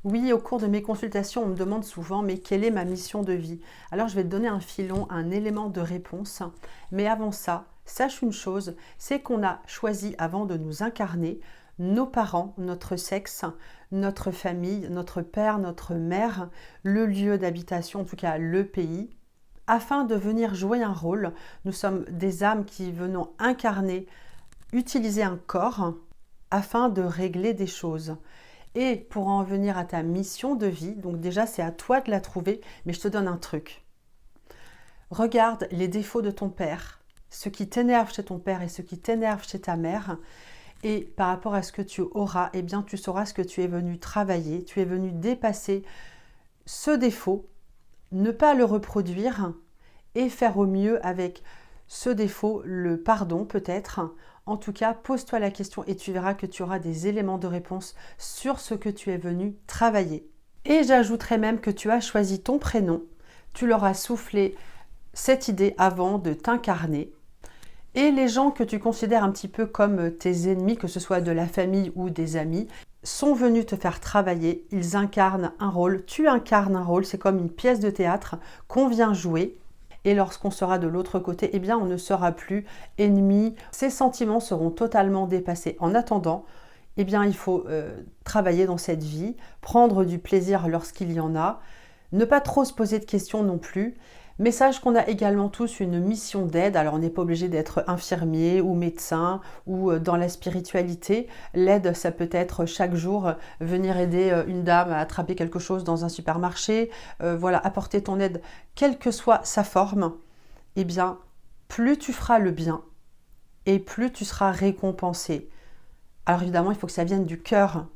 Oui, au cours de mes consultations, on me demande souvent, mais quelle est ma mission de vie? Alors, je vais te donner un filon, un élément de réponse. Mais avant ça, sache une chose, c'est qu'on a choisi avant de nous incarner nos parents, notre sexe, notre famille, notre père, notre mère, le lieu d'habitation, en tout cas le pays. Afin de venir jouer un rôle, nous sommes des âmes qui venons incarner, utiliser un corps afin de régler des choses. Et pour en venir à ta mission de vie, donc déjà c'est à toi de la trouver, mais je te donne un truc. Regarde les défauts de ton père, ce qui t'énerve chez ton père et ce qui t'énerve chez ta mère, et par rapport à ce que tu auras, eh bien tu sauras ce que tu es venu travailler, tu es venu dépasser ce défaut, ne pas le reproduire et faire au mieux avec ce défaut, le pardon peut-être. En tout cas, pose-toi la question et tu verras que tu auras des éléments de réponse sur ce que tu es venu travailler. Et j'ajouterai même que tu as choisi ton prénom, tu leur as soufflé cette idée avant de t'incarner. Et les gens que tu considères un petit peu comme tes ennemis, que ce soit de la famille ou des amis, sont venus te faire travailler, ils incarnent un rôle, tu incarnes un rôle, c'est comme une pièce de théâtre qu'on vient jouer. Et lorsqu'on sera de l'autre côté, eh bien on ne sera plus ennemis, ces sentiments seront totalement dépassés. En attendant, eh bien il faut travailler dans cette vie, prendre du plaisir lorsqu'il y en a, ne pas trop se poser de questions non plus. Mais sache qu'on a également tous une mission d'aide. Alors on n'est pas obligé d'être infirmier ou médecin ou dans la spiritualité. L'aide, ça peut être chaque jour venir aider une dame à attraper quelque chose dans un supermarché. Voilà, apporter ton aide, quelle que soit sa forme. Eh bien, plus tu feras le bien et plus tu seras récompensé. Alors évidemment, il faut que ça vienne du cœur.